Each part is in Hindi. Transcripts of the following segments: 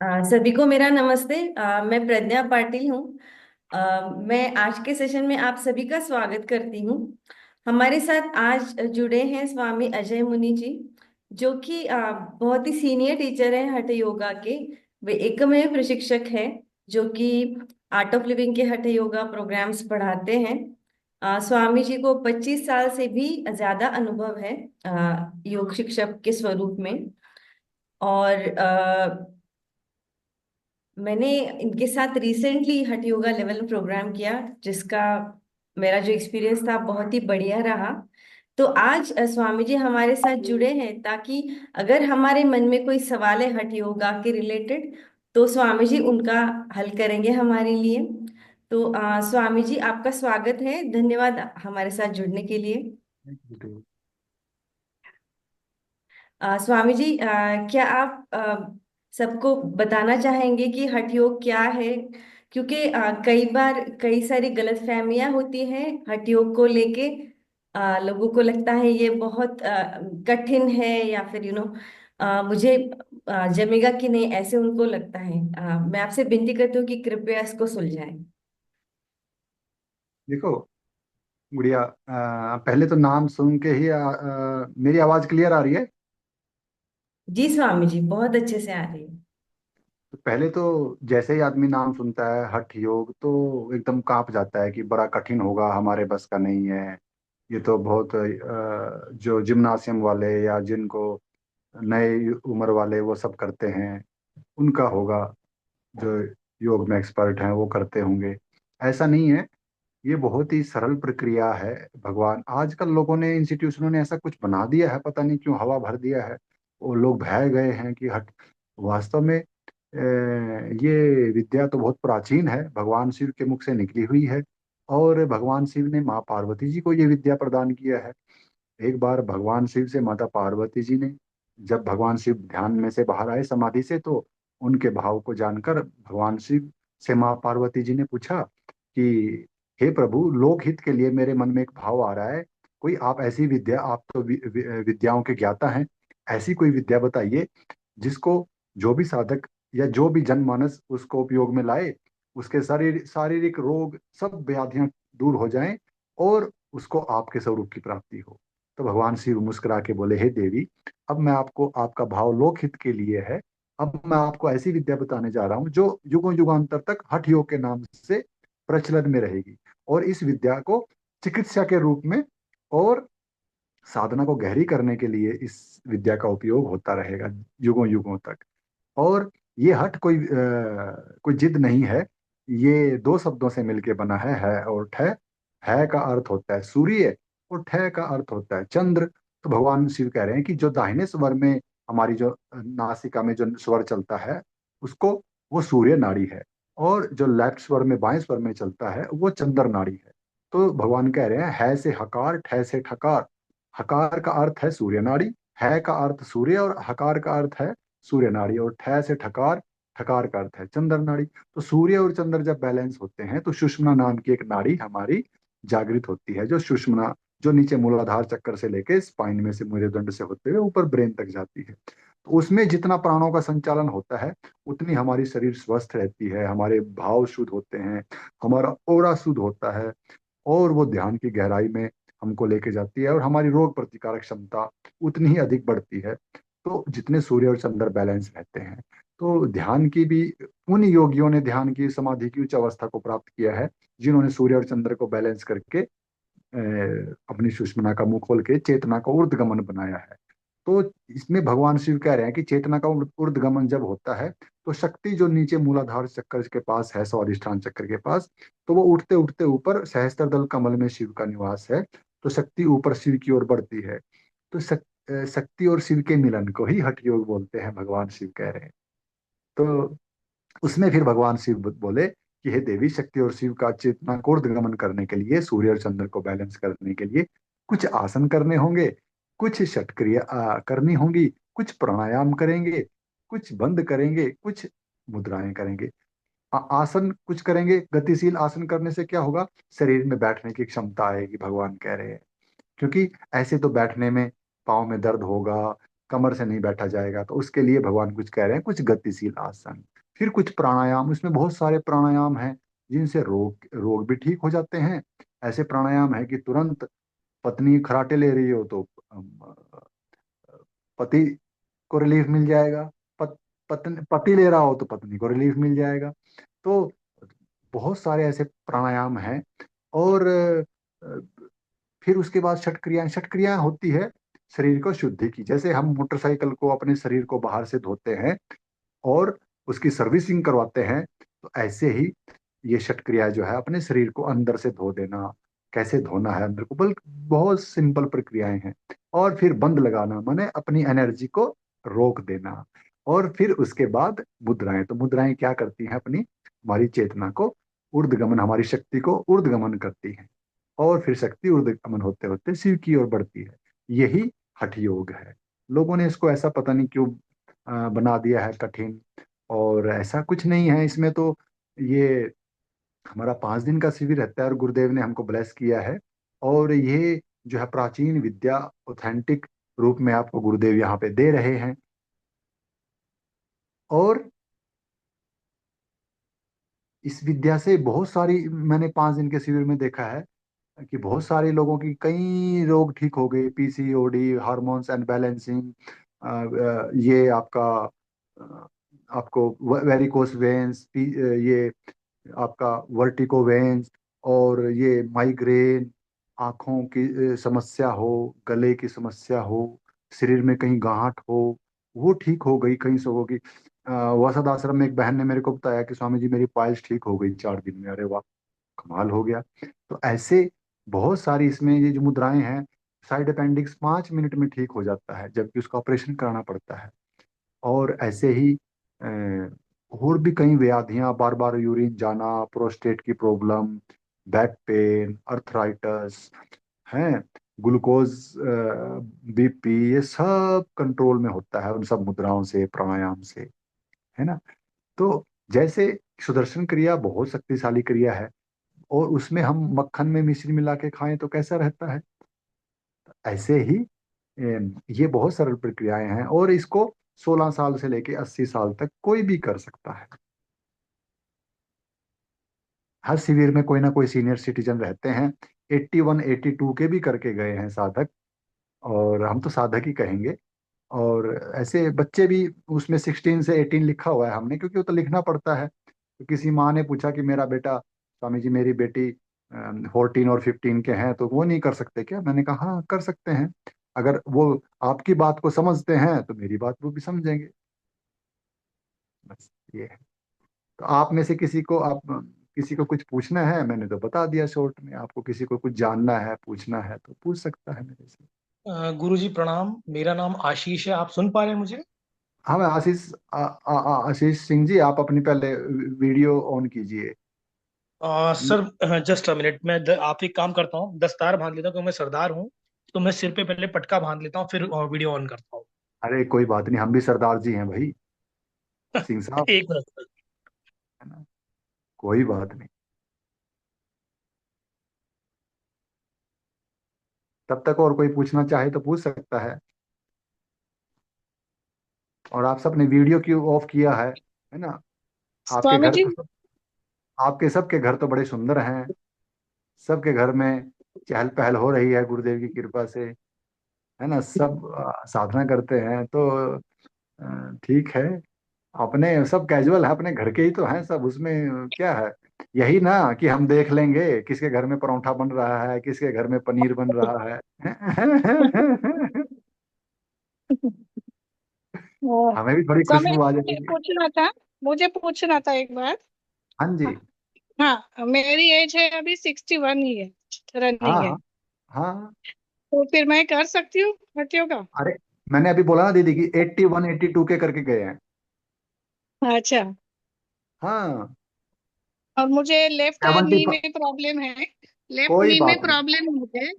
सभी को मेरा नमस्ते। मैं प्रज्ञा पाटिल हूँ। मैं आज के सेशन में आप सभी का स्वागत करती हूँ। हमारे साथ आज जुड़े हैं स्वामी अजय मुनि जी, जो कि बहुत ही सीनियर टीचर हैं हठ योगा के। वे एकमेव प्रशिक्षक हैं जो कि आर्ट ऑफ लिविंग के हठ योगा प्रोग्राम्स पढ़ाते हैं। स्वामी जी को 25 साल से भी ज्यादा अनुभव है योग शिक्षक के स्वरूप में। और मैंने इनके साथ रिसेंटली हठ योगा लेवल प्रोग्राम किया, जिसका मेरा जो एक्सपीरियंस था बहुत ही बढ़िया रहा। तो आज स्वामी जी हमारे साथ जुड़े हैं ताकि अगर हमारे मन में कोई सवाल है हठ योगा के रिलेटेड, तो स्वामी जी उनका हल करेंगे हमारे लिए। तो स्वामी जी, आपका स्वागत है। धन्यवाद हमारे साथ जुड़ने के लिए। स्वामी जी, क्या आप सबको बताना चाहेंगे कि हठ योग क्या है? क्योंकि कई बार कई सारी गलतफहमियां होती हैं हठ योग को लेके। लोगों को लगता है ये बहुत कठिन है, या फिर मुझे जमेगा कि नहीं, ऐसे उनको लगता है। मैं आपसे विनती करती हूँ कि कृपया इसको सुलझाएं। देखो गुड़िया, पहले तो नाम सुन के ही मेरी आवाज क्लियर आ रही है। जी स्वामी जी, बहुत अच्छे से आ रही है। तो पहले तो जैसे ही आदमी नाम सुनता है हठ योग तो एकदम कांप जाता है कि बड़ा कठिन होगा, हमारे बस का नहीं है। ये तो बहुत जो जिम्नासियम वाले या जिनको नए उम्र वाले वो सब करते हैं उनका होगा। जो योग में एक्सपर्ट हैं वो करते होंगे। ऐसा नहीं है। ये बहुत ही सरल प्रक्रिया है। भगवान आजकल लोगों ने इंस्टीट्यूशनों ने ऐसा कुछ बना दिया है, पता नहीं क्यों हवा भर दिया है। वो लोग बह गए हैं कि हट। वास्तव में ये विद्या तो बहुत प्राचीन है, भगवान शिव के मुख से निकली हुई है। और भगवान शिव ने माँ पार्वती जी को ये विद्या प्रदान किया है। एक बार भगवान शिव से माता पार्वती जी ने, जब भगवान शिव ध्यान में से बाहर आए समाधि से, तो उनके भाव को जानकर भगवान शिव से माँ पार्वती जी ने पूछा कि हे प्रभु, लोकहित के लिए मेरे मन में एक भाव आ रहा है। कोई आप ऐसी विद्या, आप तो विद्याओं के ज्ञाता हैं, ऐसी कोई विद्या बताइए जिसको जो भी साधक या जो भी जनमानस उसको उपयोग में लाए, उसके शारीरिक रोग सब व्याधियां दूर हो जाएं और उसको आपके स्वरूप की प्राप्ति हो। तो भगवान शिव मुस्कुरा के बोले, हे देवी, अब मैं आपको, आपका भाव लोकहित के लिए है। अब मैं आपको ऐसी विद्या बताने जा रहा हूँ जो युगों युगांतर तक हठ योग के नाम से प्रचलन में रहेगी। और इस विद्या को चिकित्सा के रूप में और साधना को गहरी करने के लिए इस विद्या का उपयोग होता रहेगा युगों युगों तक। और ये हठ कोई जिद नहीं है। ये दो शब्दों से मिलके बना है और ठय। है का अर्थ होता है सूर्य और ठय का अर्थ होता है चंद्र। तो भगवान शिव कह रहे हैं कि जो दाहिने स्वर में, हमारी जो नासिका में जो स्वर चलता है उसको, वो सूर्य नाड़ी है। और जो लेफ्ट स्वर में, बाएं स्वर में चलता है, वो चंद्र नाड़ी है। तो भगवान कह रहे हैं, है से हकार, ठय से ठकार। हकार का अर्थ है सूर्य नाड़ी, है का अर्थ सूर्य, और हकार का अर्थ है सूर्य नाड़ी, और ठय से ठकार, ठकार का अर्थ है चंद्र नाड़ी। तो सूर्य और चंद्र जब बैलेंस होते हैं तो सुषुम्ना नाम की एक नाड़ी हमारी जागृत होती है, जो सुषुम्ना, जो नीचे मूलाधार चक्कर से लेके स्पाइन में से मेरुदंड से होते हुए ऊपर ब्रेन तक जाती है। तो उसमें जितना प्राणों का संचालन होता है उतनी हमारी शरीर स्वस्थ रहती है, हमारे भाव शुद्ध होते हैं, हमारा ओरा शुद्ध होता है। और वो ध्यान की गहराई में हमको लेके जाती है और हमारी रोग प्रतिकारक क्षमता उतनी ही अधिक बढ़ती है। तो जितने सूर्य और चंद्र बैलेंस रहते हैं, तो ध्यान की भी, उन योगियों ने ध्यान की, समाधि की उच्च अवस्था को प्राप्त किया है जिन्होंने सूर्य और चंद्र को बैलेंस करके अपनी सुषुम्ना का मुंह खोल के चेतना का ऊर्ध्वगमन बनाया है। तो इसमें भगवान शिव कह रहे हैं कि चेतना का ऊर्ध्वगमन जब होता है तो शक्ति जो नीचे मूलाधार चक्कर के पास है, स्वादिष्ठान चक्र के पास, तो वो उठते उठते ऊपर सहस्त्र दल कमल में शिव का निवास है। तो शक्ति ऊपर शिव की ओर बढ़ती है। तो शक्ति और शिव के मिलन को ही हठ योग बोलते हैं, भगवान शिव कह रहे हैं। तो उसमें फिर भगवान शिव बोले कि हे देवी, शक्ति और शिव का चेतना को ऊर्ध्वगमन करने के लिए, सूर्य और चंद्र को बैलेंस करने के लिए कुछ आसन करने होंगे, कुछ षटक्रिया करनी होंगी, कुछ प्राणायाम करेंगे, कुछ बंद करेंगे, कुछ मुद्राएं करेंगे। आसन कुछ करेंगे। गतिशील आसन करने से क्या होगा? शरीर में बैठने की क्षमता आएगी, भगवान कह रहे हैं। क्योंकि ऐसे तो बैठने में पाँव में दर्द होगा, कमर से नहीं बैठा जाएगा। तो उसके लिए भगवान कुछ कह रहे हैं, कुछ गतिशील आसन। फिर कुछ प्राणायाम, इसमें बहुत सारे प्राणायाम हैं जिनसे रोग रोग भी ठीक हो जाते हैं। ऐसे प्राणायाम है कि तुरंत पत्नी खराटे ले रही हो तो पति को रिलीफ मिल जाएगा। पति ले रहा हो तो पत्नी को रिलीफ मिल जाएगा। तो बहुत सारे ऐसे प्राणायाम हैं। और फिर उसके बाद छठ क्रियाएं होती है शरीर को शुद्धि की। जैसे हम मोटरसाइकिल को, अपने शरीर को बाहर से धोते हैं और उसकी सर्विसिंग करवाते हैं, तो ऐसे ही ये छठ क्रिया जो है अपने शरीर को अंदर से धो देना। कैसे धोना है अंदर को, बल्कि बहुत सिंपल प्रक्रियाएं हैं। और फिर बंद लगाना, माने अपनी एनर्जी को रोक देना। और फिर उसके बाद मुद्राएं, तो मुद्राएं क्या करती हैं, अपनी हमारी चेतना को ऊर्ध्वगमन, हमारी शक्ति को ऊर्ध्वगमन करती हैं। और फिर शक्ति ऊर्ध्वगमन होते होते शिव की ओर बढ़ती है। यही हठ योग है। लोगों ने इसको ऐसा पता नहीं क्यों बना दिया है कठिन। और ऐसा कुछ नहीं है इसमें तो। ये हमारा 5 दिन का शिविर रहता है और गुरुदेव ने हमको ब्लेस किया है। और ये जो है प्राचीन विद्या ऑथेंटिक रूप में आपको गुरुदेव यहाँ पे दे रहे हैं। और इस विद्या से बहुत सारी, मैंने 5 दिन के शिविर में देखा है कि बहुत सारे लोगों की कई रोग ठीक हो गए। पीसीओडी, हार्मोन्स अनबैलेंसिंग, ये आपका आपको वेरिकोस वेन्स, ये आपका वर्टिको वेन्स, और ये माइग्रेन, आंखों की समस्या हो, गले की समस्या हो, शरीर में कहीं गांठ हो, वो ठीक हो गई कहीं लोगों की। वसद आश्रम में एक बहन ने मेरे को बताया कि स्वामी जी मेरी पाइल्स ठीक हो गई 4 दिन में। अरे वाह, कमाल हो गया। तो ऐसे बहुत सारी इसमें ये जो मुद्राएं हैं, साइड अपेंडिक्स 5 मिनट में ठीक हो जाता है, जबकि उसका ऑपरेशन कराना पड़ता है। और ऐसे ही और भी कई व्याधियां, बार बार यूरिन जाना, प्रोस्टेट की प्रॉब्लम, बैक पेन, अर्थराइटस हैं, ग्लूकोज, बीपी, ये सब कंट्रोल में होता है उन सब मुद्राओं से, प्राणायाम से, है ना। तो जैसे सुदर्शन क्रिया बहुत शक्तिशाली क्रिया है, और उसमें हम मक्खन में मिश्री मिला के खाएं तो कैसा रहता है, ऐसे ही ये बहुत सरल प्रक्रियाएं हैं। और इसको 16 साल से लेके 80 साल तक कोई भी कर सकता है। हर शिविर में कोई ना कोई सीनियर सिटीजन रहते हैं। 81 82 के भी करके गए हैं साधक, और हम तो साधक ही कहेंगे। और ऐसे बच्चे भी, उसमें 16 से 18 लिखा हुआ है हमने, क्योंकि वो तो लिखना पड़ता है। तो किसी माँ ने पूछा कि मेरा बेटा, स्वामी जी मेरी बेटी 14 और 15 के हैं, तो वो नहीं कर सकते क्या? मैंने कहा हाँ कर सकते हैं। अगर वो आपकी बात को समझते हैं तो मेरी बात वो भी समझेंगे। बस ये है। तो आप में से किसी को कुछ पूछना है? मैंने तो बता दिया शॉर्ट में। आपको किसी को कुछ जानना है, पूछना है, तो पूछ सकता है मेरे से। गुरु जी प्रणाम। मेरा नाम आशीष है, आप सुन पा रहे हैं मुझे? हाँ, मैं आशीष सिंह जी, आप अपनी पहले वीडियो ऑन कीजिए। सर जस्ट अ मिनट, आप एक काम करता हूँ, दस्तार बांध लेता हूँ क्योंकि मैं सरदार हूँ। तो मैं सिर पे पहले पटका बांध लेता हूँ, फिर वीडियो ऑन करता हूँ। अरे कोई बात नहीं, हम भी सरदार जी हैं भाई, सिंह साहब, एक मिनट। है ना। कोई बात नहीं। तब तक और कोई पूछना चाहे तो पूछ सकता है। और आप सबने वीडियो क्यों ऑफ किया है ना। आपके स्वामी घर जी। तो आपके सबके घर तो बड़े सुंदर हैं। सबके घर में चहल पहल हो रही है गुरुदेव की कृपा से, है ना। सब साधना करते हैं, तो ठीक है। अपने सब कैजुअल है, अपने घर के ही तो हैं सब, उसमें क्या है। यही ना कि हम देख लेंगे किसके घर में परोंठा बन रहा है, किसके घर में पनीर बन रहा है। हाँ, हमें भी थोड़ी स्वामी जी, खुशबू आ मुझे जाएगी। पूछना था। मुझे पूछना था एक बात। हाँ जी। हाँ, मेरी एज है अभी 61 ही है, हाँ रनिंग है। हाँ हाँ। तो फिर मैं कर सकती हूँ हठ योगा? अरे मैंने अभी बोला ना दीदी कि 81 82 के करके गए हैं। अच्छा। हाँ। और मुझे लेफ्ट सेवेंटी। नी में प्रॉब्लम है। लेफ्ट कोई नी में बात नहीं, प्रॉब्लम है मुझे।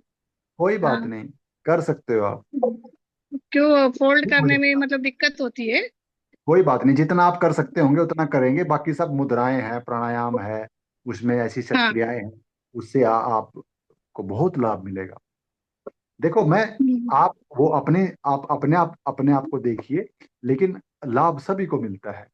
कोई हाँ। बात नहीं, कर सकते हो आप। क्यों फोल्ड ठीक हो करने में जाएगा। मतलब दिक्कत होती है? कोई बात नहीं, जितना आप कर सकते होंगे उतना करेंगे। बाकी सब मुद्राएं हैं, प्राणायाम है, उसमें ऐसी हाँ। क्रियाएं हैं। उससे आपको बहुत लाभ मिलेगा। देखो मैं, हम्म। आप वो आप अपने आप को देखिए, लेकिन लाभ सभी को मिलता है।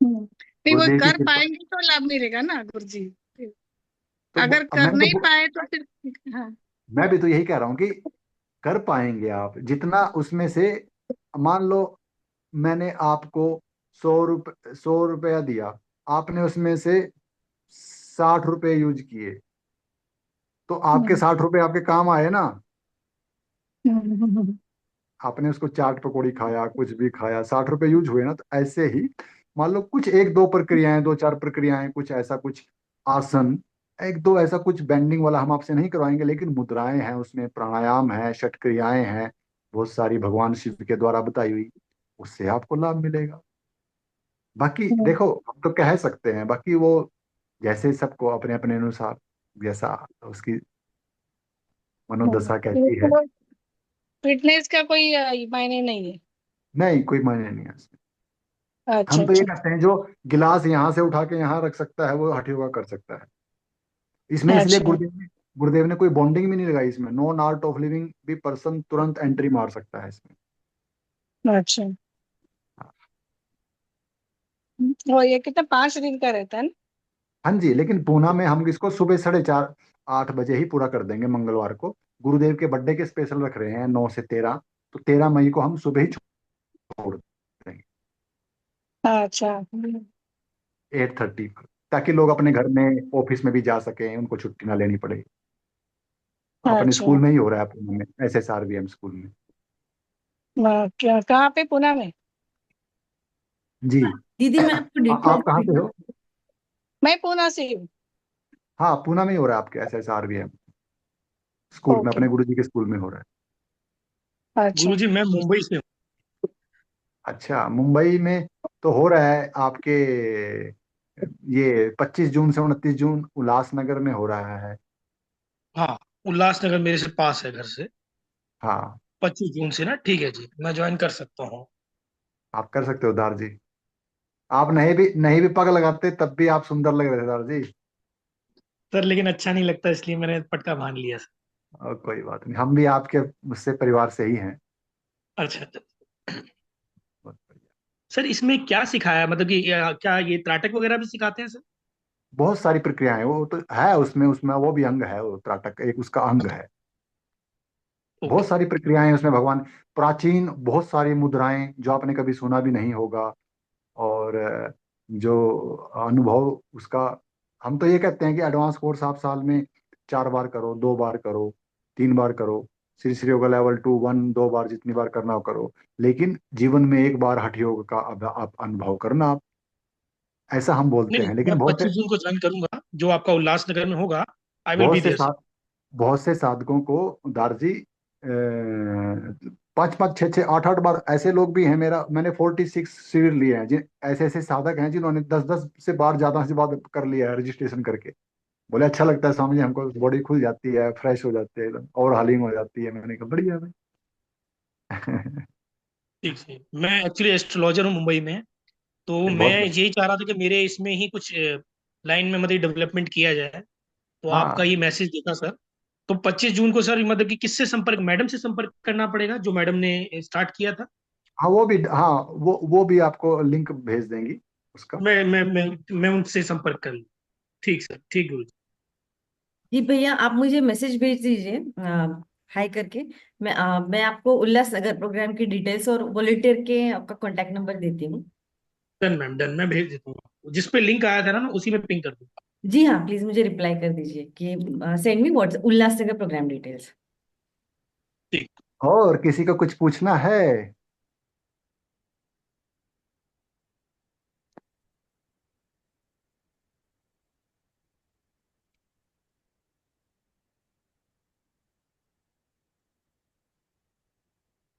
नहीं, वो गुरुदेव की कर कृपा। पाएंगे तो लाभ मिलेगा ना गुरु जी। तो अगर अब कर नहीं पाए तो फिर। हाँ। मैं भी तो यही कह रहा हूँ कि कर पाएंगे आप जितना उसमें से। मान लो मैंने आपको 100 रुपया दिया, आपने उसमें से 60 रुपए यूज किए, तो आपके हम्म, 60 रुपए आपके काम आए ना। हम्म, आपने उसको चाट पकौड़ी खाया, कुछ भी खाया, 60 रुपए यूज हुए ना। तो ऐसे ही मान लो कुछ एक दो प्रक्रियाएं, दो चार प्रक्रियाएं, कुछ ऐसा कुछ आसन, एक दो ऐसा कुछ बेंडिंग वाला हम आपसे नहीं करवाएंगे, लेकिन मुद्राएं हैं उसमें, प्राणायाम है, षट क्रियाएं हैं, बहुत सारी भगवान शिव के द्वारा बताई हुई, उससे आपको लाभ मिलेगा। बाकी हम्म, देखो हम तो कह सकते हैं, बाकी वो जैसे सबको अपने अपने अनुसार जैसा उसकी मनोदशा कहती है। तो फिटनेस का कोई मायने नहीं है। नहीं, कोई मायने नहीं है इसमें। अच्छा हम तो ये अच्छा। कहते हैं जो गिलास यहाँ से उठा के यहाँ रख सकता है वो हठ योगा कर सकता है। इसमें इसलिए अच्छा गुरुदेव ने कोई बॉन्डिंग भी नहीं लगाई इसमें। नॉन आर्ट ऑफ लिविंग भी पर्सन तुरंत एंट्री मार सकता है इसमें। अच्छा। और ये कितना 5 दिन का रहता है ना? हाँ जी, लेकिन पूना में हम इसको सुबह 4:30 8 बजे ही पूरा कर देंगे मंगलवार को। गुरुदेव के बर्थडे के स्पेशल रख रहे हैं 9 से 13, तो 13 मई को हम सुबह ही छोड़ देंगे अच्छा 8:30 पर, ताकि लोग अपने घर में ऑफिस में भी जा सकें, उनको छुट्टी ना लेनी पड़े। अपने अच्छा। स्कूल में ही हो रहा है पूना में, SSRVM स्कूल में। क्या कहाँ पे, पुणे में? जी। दीदी मैं आपको आप कहाँ डिटेल्स। से हो? मैं पुणे से हूँ। हाँ, पूना में ही हो रहा है आपके SSRVM स्कूल में, ओके। अपने गुरुजी के स्कूल में हो रहा है। अच्छा गुरुजी मैं मुंबई से हूँ। अच्छा, मुंबई में तो हो रहा है आपके, ये 25 जून से 29 जून उल्लासनगर में हो रहा है। हाँ, उल्लासनगर मेरे से पास है घर से। हाँ, 25 जून से ना, ठीक है जी, मैं ज्वाइन कर सकता हूँ। आप कर सकते हो दार जी। आप नहीं भी पग लगाते तब भी आप सुंदर लग रहे थे दार जी। सर लेकिन अच्छा नहीं लगता, इसलिए मैंने पटका बांध लिया सर। और कोई बात नहीं, हम भी आपके उससे परिवार से ही हैं। अच्छा अच्छा। बहुत बढ़िया। सर इसमें क्या सिखाया, मतलब कि क्या ये त्राटक वगैरह भी सिखाते हैं सर? बहुत सारी प्रक्रियाएं वो तो है उसमें उसमें वो भी अंग है, वो त्राटक एक उसका अंग है। बहुत ओके। सारी प्रक्रियाएं उसमें भगवान, प्राचीन बहुत सारी मुद्राएं जो आपने कभी सुना भी नहीं होगा। और जो अनुभव उसका, हम तो ये कहते हैं कि एडवांस कोर्स आप साल में 4 बार करो, 2 बार करो, 3 बार करो। श्री श्री योगा लेवल 2 1 2 बार, जितनी बार करना हो करो, लेकिन जीवन में एक बार हठ योग का आप अनुभव करना आप, ऐसा हम नहीं बोलते नहीं, हैं। मैं लेकिन 25 जून को ज्वाइन करूंगा, जो आपका उल्लासनगर में होगा। आई विल बहुत बी से देयर सर। साथ बहुत से साधकों को दारजी 5 5 6 6 8 8 बार, ऐसे लोग भी हैं। मैंने 46 शिविर लिए हैं, जिन ऐसे ऐसे साधक हैं जिन्होंने 10 10 से बार, ज्यादा से बार कर लिया है रजिस्ट्रेशन करके। बोले अच्छा लगता है स्वामी जी हमको, बॉडी खुल जाती है, फ्रेश हो जाती है एकदम, और हालिंग हो जाती है। मैंने कहा बढ़िया भाई। ठीक है, मैं एक्चुअली एस्ट्रोलॉजर हूँ मुंबई में। तो मैं बहुत बढ़िया। यही चाह रहा था कि मेरे इसमें ही कुछ लाइन में मतलब डेवलपमेंट किया जाए। तो आपका हाँ ये मैसेज देखा सर। तो 25 जून को सर मतलब कि किससे संपर्क, मैडम से संपर्क करना पड़ेगा जो मैडम ने स्टार्ट किया था? हाँ, हाँ वो भी आपको लिंक भेज देंगी उसका। मैं उनसे संपर्क कर लूँ। ठीक सर, ठीक गुरु जी। जी भैया आप मुझे मैसेज भेज दीजिए हाय करके। मैं आपको उल्लासनगर प्रोग्राम की डिटेल्स और वॉलेंटियर के आपका कांटेक्ट नंबर देती हूँ। डन मैम, डन, मैं भेज देता हूँ आपको। जिस पे लिंक आया था ना, मैं उसी में पिंग कर दूंगा। जी हाँ प्लीज मुझे रिप्लाई कर दीजिए कि send me WhatsApp Ulhasnagar program details. ठीक। और किसी को कुछ पूछना है?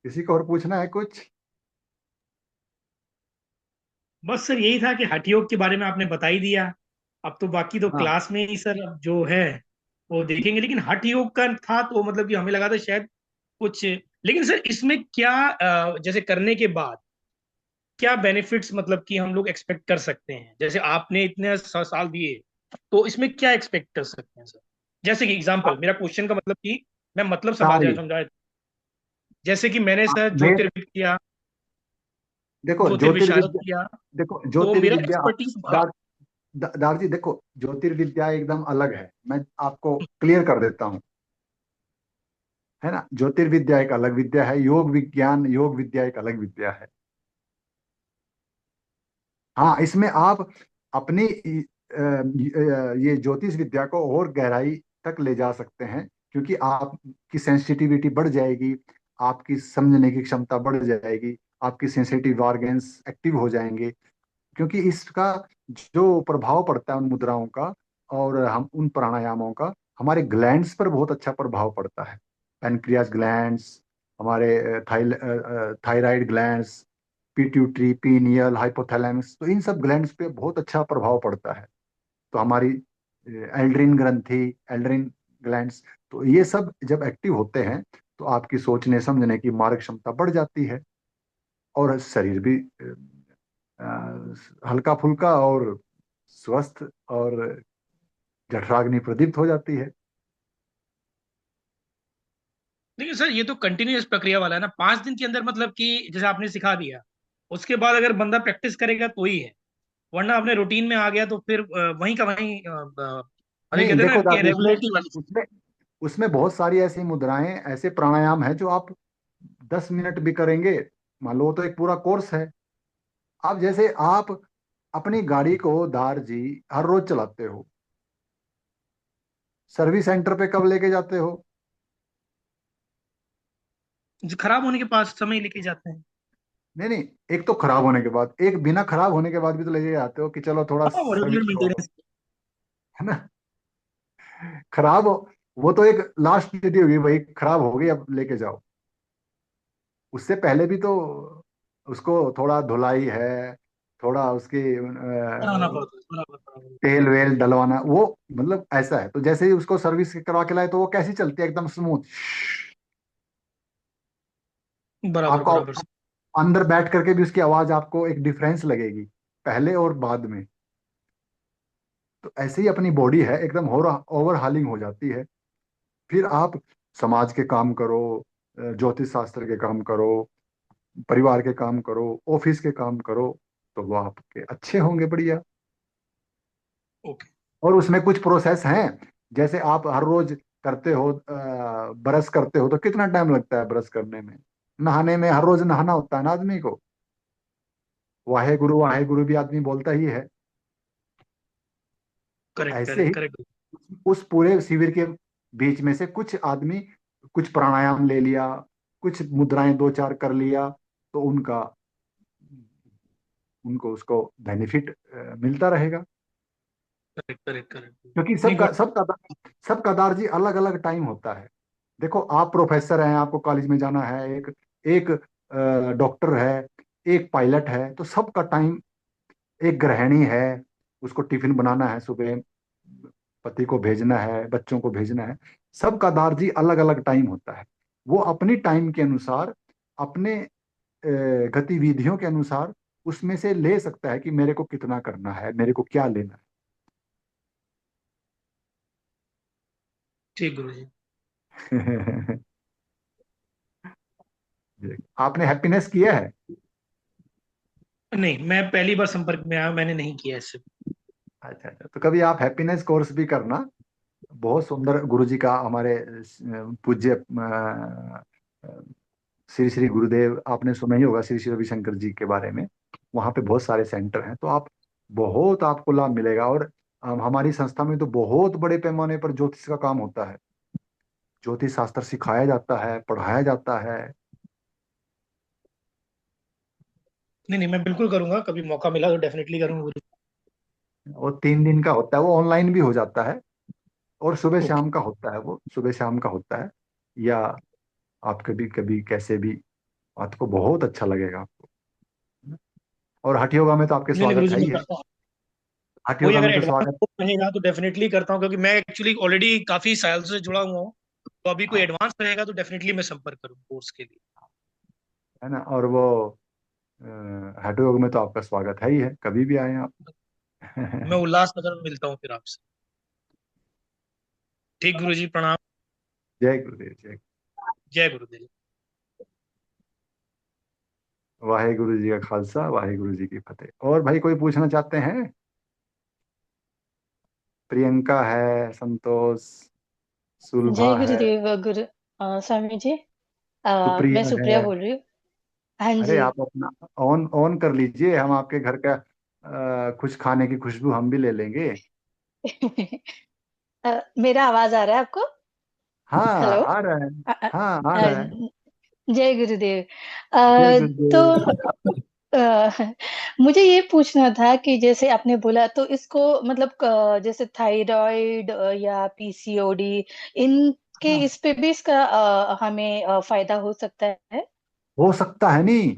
किसी को और पूछना है कुछ? बस सर यही था कि हठ योग के बारे में आपने बता ही दिया। अब तो बाकी तो हाँ, क्लास में ही सर अब जो है वो देखेंगे, लेकिन हठ योग का था तो मतलब कि हमें लगा था शायद कुछ। लेकिन सर इसमें क्या जैसे करने के बाद क्या बेनिफिट्स मतलब कि हम लोग एक्सपेक्ट कर सकते हैं, जैसे आपने इतने साल दिए, तो इसमें क्या एक्सपेक्ट कर सकते हैं सर? जैसे कि एग्जांपल, मेरा क्वेश्चन का मतलब कि मैं मतलब सारी समझाया, जैसे कि मैंने हाँ, सर ज्योतिर्विद किया। देखो ज्योतिर्विशारद ज्योतिर्विद्या, किया, देखो तो मेरा ज्योतिर्विद्या, एक्सपर्टीज था। दार दार जी देखो, ज्योतिर्विद्या एकदम अलग है। मैं आपको क्लियर कर देता हूँ, है ना। ज्योतिर्विद्या एक अलग विद्या है, योग विज्ञान योग विद्या एक अलग विद्या है। हाँ, इसमें आप अपनी ये ज्योतिष विद्या को और गहराई तक ले जा सकते हैं, क्योंकि आपकी सेंसिटिविटी बढ़ जाएगी, आपकी समझने की क्षमता बढ़ जाएगी, आपकी सेंसिटिव ऑर्गन्स एक्टिव हो जाएंगे। क्योंकि इसका जो प्रभाव पड़ता है उन मुद्राओं का और हम उन प्राणायामों का हमारे ग्लैंड्स पर बहुत अच्छा प्रभाव पड़ता है। पैनक्रियास ग्लैंड्स, हमारे thyroid glands, pituitary, pineal, hypothalamus, तो इन सब ग्लैंड्स पे बहुत अच्छा प्रभाव पड़ता है। तो हमारी एल्ड्रिन ग्रंथि, एल्ड्रिन ग्लैंड्स, तो ये सब जब एक्टिव होते हैं तो आपकी सोचने समझने की मार्ग क्षमता बढ़ जाती है, और शरीर भी हल्का फुल्का और स्वस्थ और जठराग्नि प्रदीप्त हो जाती है। लेकिन सर ये तो कंटिन्यूअस प्रक्रिया वाला है ना, 5 दिन के अंदर मतलब कि जैसे आपने सिखा दिया, उसके बाद अगर बंदा प्रैक्टिस करेगा तो ही है, वरना अपने रूटीन में आ गया तो फिर वहीं का वहीं अरे नहीं कहते हैं ना देखो कि दादी, उसमें रेगुलरिटी वाली। उसमें उसमें बहुत सारी ऐसी मुद्राएं, ऐसे प्राणायाम है जो आप 10 मिनट भी करेंगे, मान लो वो तो एक पूरा कोर्स है। आप जैसे आप अपनी गाड़ी को दार जी हर रोज चलाते हो, सर्विस सेंटर पे कब लेके जाते हो? जो खराब होने के पास समय लेके जाते हैं। नहीं नहीं, एक तो खराब होने के बाद, एक बिना खराब होने के बाद भी तो लेके जाते हो कि चलो थोड़ा हाँ, वो सर्विस रेगुलर करवा लो, मेंटेनेंस। है ना। खराब हो, वो तो एक लास्ट स्थिति होगी भाई, खराब हो गई अब लेके जाओ। उससे पहले भी तो उसको थोड़ा धुलाई है, थोड़ा उसकी कराना पड़ता है बराबर बराबर। तेल वेल डलवाना, वो मतलब ऐसा है। तो जैसे ही उसको सर्विस करवा के लाए तो वो कैसी चलती है, एकदम स्मूथ। बराबर आपको बराबर सर। अंदर बैठ करके भी उसकी आवाज आपको एक डिफरेंस लगेगी, पहले और बाद में। तो ऐसे ही अपनी बॉडी है, एकदम ओवर हालिंग हो जाती है। फिर आप समाज के काम करो, ज्योतिष शास्त्र के काम करो, परिवार के काम करो, ऑफिस के काम करो, तो वो आपके अच्छे होंगे, बढ़िया। ओके। और उसमें कुछ प्रोसेस हैं, जैसे आप हर रोज करते हो, ब्रश करते हो तो कितना टाइम लगता है ब्रश करने में? नहाने में हर रोज नहाना होता है ना आदमी को, वाहे गुरु भी आदमी बोलता ही है। तो करेक्ट ऐसे करेक्ट ही करेक्ट। उस पूरे शिविर के बीच में से कुछ आदमी कुछ प्राणायाम ले लिया, कुछ मुद्राएं दो चार कर लिया, तो उनका उनको उसको बेनिफिट मिलता रहेगा। Correct correct correct. क्योंकि नहीं गुड। सबका दार्जी अलग अलग टाइम होता है। देखो आप प्रोफेसर हैं, आपको कॉलेज में जाना है, एक एक डॉक्टर है, एक पायलट है, तो सबका टाइम, एक गृहिणी है, उसको टिफिन बनाना है सुबह, पति को भेजना है, बच्चों को भेजना है। सबका दार्जी अलग अलग टाइम होता है। वो अपनी टाइम के अनुसार, अपने गतिविधियों के अनुसार उसमें से ले सकता है कि मेरे को कितना करना है, मेरे को क्या लेना ठीक गुरु जी। है। आपने हैप्पीनेस किया है? नहीं, मैं पहली बार संपर्क में आया, मैंने नहीं किया इससे। अच्छा अच्छा, तो कभी आप हैप्पीनेस कोर्स भी करना। बहुत सुंदर गुरु जी का, हमारे पूज्य श्री श्री गुरुदेव, आपने सुना ही होगा श्री श्री रविशंकर जी के बारे में। वहाँ पे बहुत सारे सेंटर हैं, तो आप बहुत आपको लाभ मिलेगा। और हमारी संस्था में तो बहुत बड़े पैमाने पर ज्योतिष का काम होता है, ज्योतिष शास्त्र सिखाया जाता है, पढ़ाया जाता है। नहीं नहीं, मैं बिल्कुल करूंगा, कभी मौका मिला तो डेफिनेटली करूंगा गुरु। वो 3 दिन का होता है, वो ऑनलाइन भी हो जाता है, और सुबह ओके। शाम का होता है, वो सुबह शाम का होता है। या आप कभी कभी कैसे भी, आपको बहुत अच्छा लगेगा आपको। और हठ योगा में तो आपके नहीं नहीं गुरु स्वागत जी, है ही मैं है। करता हूँ। हठ कोई योगा अगर में तो एडवांस स्वागत। कोर्स रहेगा तो डेफिनेटली करता हूँ, क्योंकि मैं एक्चुअली ऑलरेडी काफी साल से जुड़ा हुआ हूँ। तो अभी कोई हाँ, एडवांस रहेगा तो डेफिनेटली मैं संपर्क करूँ कोर्स के लिए। है ना। और वो हठ योग में तो आपका स्वागत है ही है, कभी भी आए आप। मैं उल्लासनगर में मिलता हूँ फिर आपसे। ठीक गुरु जी, प्रणाम। जय गुरुदेव, जय। जय गुरुदेव। वाहेगुरु जी का खालसा, वाहेगुरु जी की फतेह। और भाई कोई पूछना चाहते हैं? प्रियंका है, संतोष, जय सुलभा है, गुरुदेव गुरु स्वामी जी। मैं सुप्रिया सुप्रिया है। बोल रही हूँ। हाँ अरे जी। आप अपना ऑन ऑन कर लीजिए, हम आपके घर का कुछ खाने की खुशबू हम भी ले लेंगे। मेरा आवाज आ रहा है आपको? हाँ हेलो। आ रहा है। अ, अ, हाँ आ अ, रहा है। जय गुरुदेव। जय तो गुरुदेव। अ, मुझे ये पूछना था कि जैसे आपने बोला तो इसको मतलब जैसे थायराइड या पीसीओडी इनके हाँ, इस पे भी इसका हमें फायदा हो सकता है? हो सकता है नहीं,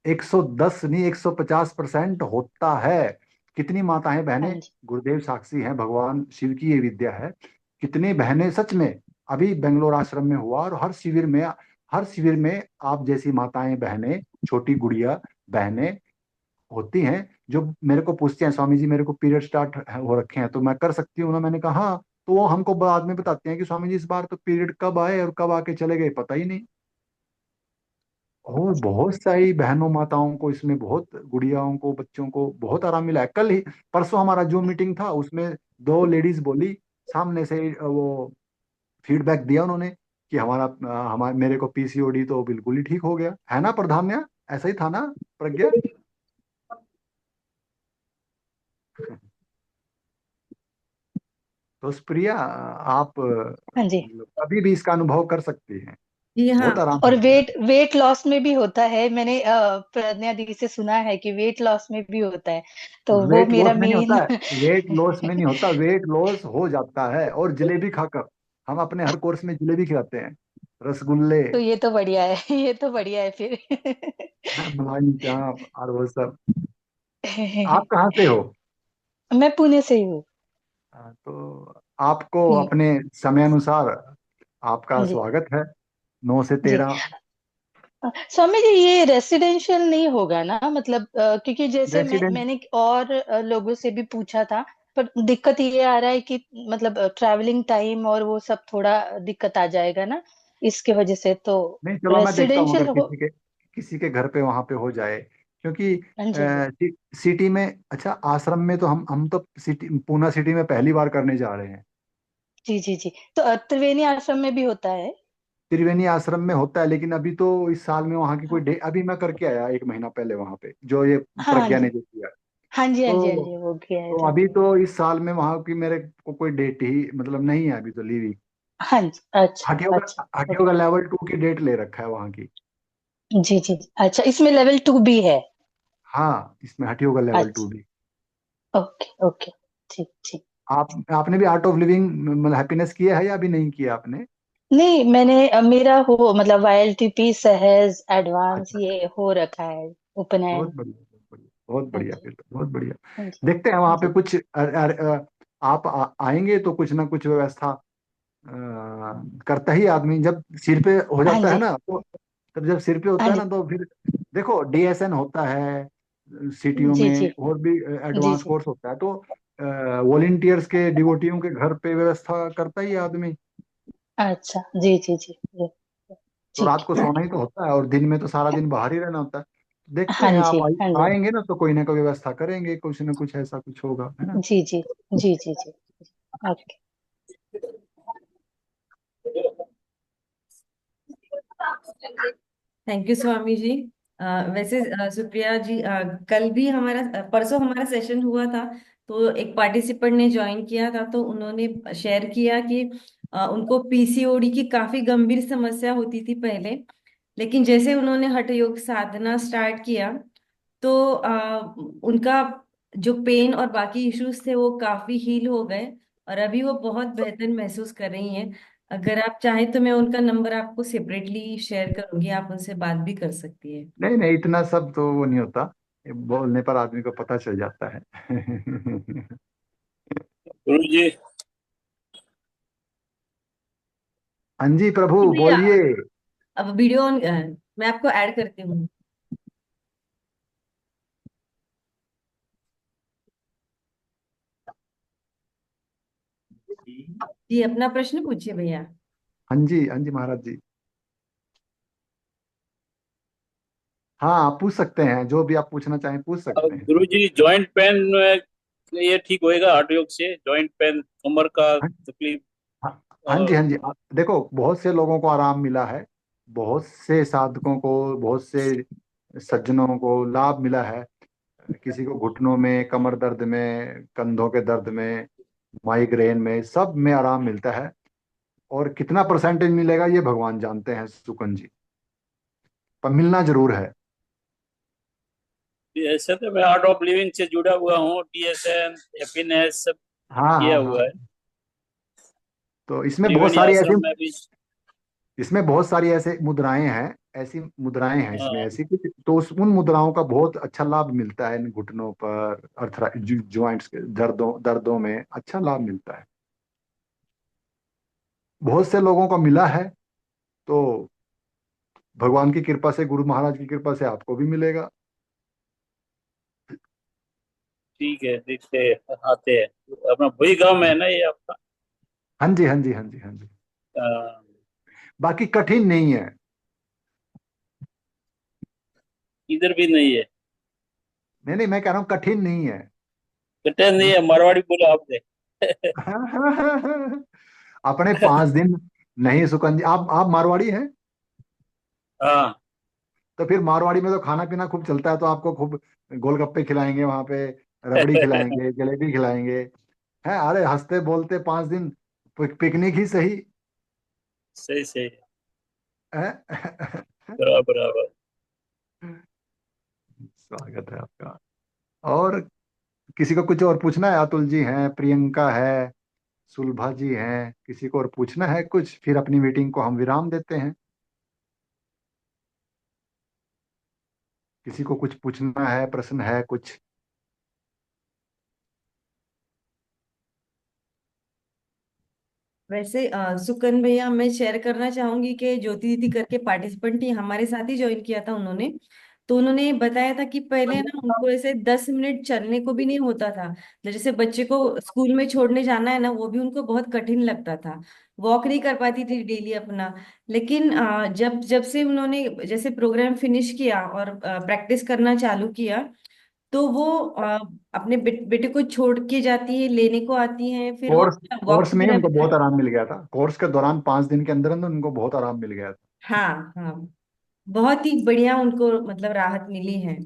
110 नहीं 150% होता है। कितनी माताएं हाँ बहनें, जी। गुरुदेव साक्षी हैं, भगवान शिव की ये विद्या है। कितनी बहनें सच में, अभी बेंगलोर आश्रम में हुआ, और हर शिविर में आप जैसी माताएं बहनें, छोटी गुड़िया बहनें होती हैं, जो मेरे को पूछते हैं, स्वामी जी मेरे को पीरियड स्टार्ट हो रखे हैं तो मैं कर सकती हूँ ना? मैंने कहा हाँ। तो वो हमको बाद में बताते हैं कि स्वामी जी इस बार तो पीरियड कब आए और कब आके चले गए पता ही नहीं। और बहुत सारी बहनों माताओं को इसमें, बहुत गुड़ियाओं को, बच्चों को बहुत आराम मिला है। कल ही परसों हमारा जो मीटिंग था उसमें दो लेडीज बोली, सामने से वो फीडबैक दिया उन्होंने कि हमारे मेरे को पीसीओडी तो बिल्कुल ही ठीक हो गया है ना प्रधान्या? ऐसा ही था ना प्रज्ञा? तो प्रिया आप हाँ जी। मतलब कभी भी इसका अनुभव कर सकती हैं, जी हाँ। बहुत आराम और मिलता है। वेट वेट लॉस में भी होता है, मैंने प्रज्ञा दी से सुना है कि वेट लॉस में भी होता है, तो वो वेट मेरा लॉस में नहीं होता मेन। है, वेट लॉस में नहीं होता, वेट लॉस हो जाता है। और जलेबी खाकर, हम अपने हर कोर्स में जलेबी खिलाते हैं, रसगुल्ले, तो ये तो बढ़िया है, ये तो बढ़िया है फिर। मलाई चाप और वो सब। आप कहाँ से हो? मैं पुणे से ही हूँ। तो आपको हम्म, अपने समय अनुसार आपका जी स्वागत है, 9 से जी। 13। स्वामी जी ये रेसिडेंशियल नहीं होगा ना, मतलब क्योंकि जैसे रेसिडेंट मैंने और लोगों से भी पूछा था, पर दिक्कत ये आ रहा है कि मतलब ट्रैवलिंग टाइम और वो सब थोड़ा दिक्कत आ जाएगा ना, इसके वजह से तो नहीं, चलो मैं देखता हूँ अगर रेसिडेंशियल हो। किसी के घर पे वहां पे हो जाए, क्योंकि हाँ जी, हाँ जी। सिटी में, अच्छा आश्रम में तो हम तो सिटी, पूना सिटी में पहली बार करने जा रहे हैं। जी जी जी। तो त्रिवेणी आश्रम में भी होता है? त्रिवेणी आश्रम में होता है, लेकिन अभी तो इस साल में वहां की कोई हाँ डे, अभी मैं करके आया 1 महीना पहले वहां पे, जो ये हाँ प्रज्ञा जी, ने जो किया। हाँ जी, हाँ जी, हाँ तो जी, वो गया है तो था। अभी तो इस साल में वहां की मेरे को कोई डेट ही मतलब नहीं है अभी तो लीव। हाँ जी, अच्छा हटियोगा, अच्छा। हटियोगा लेवल 2 की डेट ले रखा है वहां की। जी जी जी, अच्छा इसमें लेवल 2 भी है? हाँ, इसमें हटियोगा लेवल 2 अच्छा, भी। ओके ओके, ठीक ठीक। आपने भी आर्ट ऑफ लिविंग मतलब हैप्पीनेस किया है या अभी नहीं किया आपने? नहीं मैंने मेरा हो मतलब वाईएलटीपी सहज एडवांस अच्छा, ये हो रखा है, उपनयन। बहुत बढ़िया, बहुत बढ़िया, बहुत हाँ बढ़िया, जी, फिर तो बहुत बढ़िया। हाँ जी, देखते हैं हाँ वहां पे जी, कुछ आप आएंगे तो कुछ ना कुछ व्यवस्था करता ही आदमी, जब सिर पे हो हाँ जाता है जी, ना तो, तब जब सिर पे हाँ होता है जी, ना तो फिर देखो डीएसएन होता है सिटियों जी जी, में, और भी जी एडवांस जी। कोर्स होता है, तो वॉलेंटियर्स के, डिवोटियों के घर पे व्यवस्था करता ही है आदमी। अच्छा, जी जी जी जी, तो ठीक रात को है। सोना ही तो होता है, और दिन में तो सारा दिन बाहर ही रहना होता है। देखते हाँ हैं, जी, आप हाँ जी, आएंगे ना तो कोई ना कोई व्यवस्था करेंगे, कुछ ना कुछ ऐसा कुछ होगा, है ना? जी जी जी जी जी, okay. Thank you Swami ji. वैसे सुप्रिया जी, कल भी हमारा परसों हमारा सेशन हुआ था, तो एक पार्टिसिपेंट ने ज्वाइन किया था, तो उन्होंने शेयर किया कि उनको पीसीओडी की काफी गंभीर समस्या होती थी पहले, लेकिन जैसे उन्होंने हठ योग साधना स्टार्ट किया तो उनका जो पेन और बाकी इश्यूज थे वो काफी हील हो गए, और अभी वो बहुत बेहतर महसूस कर रही हैं। अगर आप चाहें तो मैं उनका नंबर आपको सेपरेटली शेयर करूंगी, आप उनसे बात भी कर सकती है। नहीं नहीं, इतना सब तो वो नहीं होता, ये बोलने पर आदमी को पता चल जाता है। गुरु जी। हाँ जी प्रभु जी भैया, बोलिए। अब वीडियो ऑन, मैं आपको ऐड करती हूँ। जी अपना प्रश्न पूछिए भैया। हाँ जी, हाँ जी महाराज जी। हाँ, आप पूछ सकते हैं, जो भी आप पूछना चाहें पूछ अब सकते हैं। गुरुजी जॉइंट पेन ये ठीक होएगा हठ योग से? जॉइंट पेन, कमर का हाँ, तकलीफ? हाँ, हाँ जी, और हाँ जी। देखो, बहुत से लोगों को आराम मिला है, बहुत से साधकों को, बहुत से सज्जनों को लाभ मिला है। किसी को घुटनों में, कमर दर्द में, कंधों के दर्द में, माइग्रेन में, सब में आराम मिलता है। और कितना परसेंटेज मिलेगा ये भगवान जानते हैं सुकन जी, पर मिलना जरूर है। ऐसे तो मैं आर्ट ऑफ लिविंग से जुड़ा हुआ हूँ, DSN, हैप्पीनेस सब हाँ, किया हाँ, हुआ हाँ। है। तो इसमें बहुत त्रिवेणी सारी ऐसी आश्रम में भी। ऐसे मुद्राएं हैं, ऐसी मुद्राएं हैं इसमें, हाँ, ऐसी कुछ तो उन मुद्राओं का बहुत अच्छा लाभ मिलता है। इन घुटनों पर, ज्वाइंट्स के दर्दों में अच्छा लाभ मिलता है। बहुत से लोगों को मिला है, तो भगवान की कृपा से, गुरु महाराज की कृपा से आपको भी मिलेगा। ठीक है, देखते हैं, आते हैं। अपना वही गांव में है ना ये आपका? हाँ जी, हाँ जी, हाँ जी, हाँ जी। अ, बाकी कठिन नहीं है। इधर भी नहीं है? नहीं, नहीं, मैं कह रहा हूँ कठिन नहीं है। कटे नहीं है, मारवाड़ी बोला आपने। अपने 5 दिन नहीं सुकन जी, आप मारवाड़ी हैं? हाँ। तो फिर मारवाड़ी में तो खाना पीना खूब चलता है, तो आपको खूब गोलगप्पे खिलाएंगे वहां पे, रबड़ी खिलाएंगे, जलेबी खिलाएंगे। है, अरे हंसते बोलते 5 दिन, पिकनिक ही सही सही सही। है। बराबर बराबर। स्वागत है आपका। और किसी को कुछ और पूछना है? अतुल जी हैं, प्रियंका है, सुलभा जी हैं, किसी को और पूछना है कुछ? फिर अपनी मीटिंग को हम विराम देते हैं। किसी को कुछ पूछना है, प्रश्न है कुछ? वैसे सुकन भैया, मैं शेयर करना चाहूंगी कि ज्योति दीदी करके पार्टिसिपेंट ही हमारे साथ ही ज्वाइन किया था उन्होंने। तो उन्होंने बताया था कि पहले ना उनको ऐसे 10 मिनट चलने को भी नहीं होता था। जैसे बच्चे को स्कूल में छोड़ने जाना है ना, वो भी उनको बहुत कठिन लगता था। वॉक नहीं कर पाती थी डेली अपना। लेकिन जब जब से उन्होंने जैसे प्रोग्राम फिनिश किया और प्रैक्टिस करना चालू किया, तो वो अपने बेटे को छोड़ के जाती है, लेने को आती है, फिर वो कोर्स वॉक कोर्स में ही वगैरह उनको भी बहुत करती। आराम मिल गया था। कोर्स के दौरान 5 दिन के अंदर अंदर उनको बहुत आराम मिल गया था। हाँ, हाँ। बहुत ही बढ़िया उनको मतलब राहत मिली है।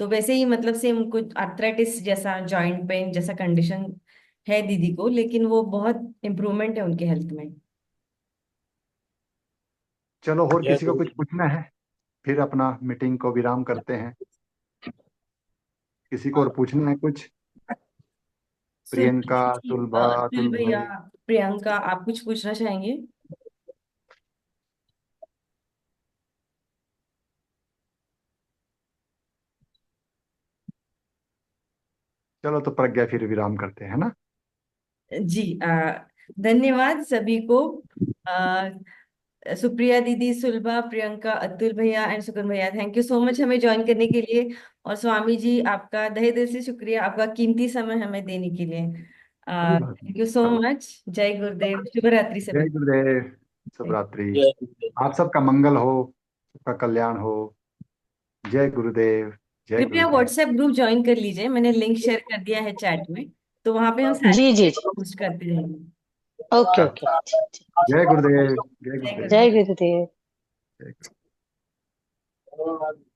तो वैसे ही मतलब सेम उनको आर्थराइटिस जैसा, जॉइंट पेन जैसा कंडीशन है दीदी को, लेकिन वो बहुत इम्प्रूवमेंट है उनके हेल्थ में। चलो, और जय किसी को गुरु कुछ जी। पूछना है? फिर अपना मीटिंग को विराम करते हैं। किसी को और पूछना है कुछ? प्रियंका, सुलभा, अतुल अतुल भैया, भाई। प्रियंका, आप कुछ पूछना चाहेंगे? चलो, तो प्रज्ञा फिर विराम करते हैं ना। जी, धन्यवाद सभी को। आ, सुप्रिया दीदी, सुलभा, प्रियंका, अतुल भैया एंड सुकन भैया, थैंक यू सो मच हमें ज्वाइन करने के लिए। और स्वामी जी, आपका तहे दिल से शुक्रिया, आपका कीमती समय हमें देने के लिए। कोई बात नहीं। थैंक यू सो चलो, मच। जय गुरुदेव, शुभ रात्रि जय सभी गुरुदेव, शुभ को। रात्रि। जय गुरु। आप सबका मंगल हो, सबका कल्याण हो। जय गुरुदेव, जय कृपया गुरुदेव। व्हाट्सएप ग्रुप ज्वाइन कर लीजिए, मैंने लिंक शेयर कर दिया है चैट में। तो वहां पे हम सारी जी जी चीजें जी। पोस्ट करते रहेंगे। ओके चलो, ओके, ठीक ठीक। जय गुरुदेव, जय जय गुरुदेव। जय गुरुदेव। गुरुदेव। जय गुरुदेव।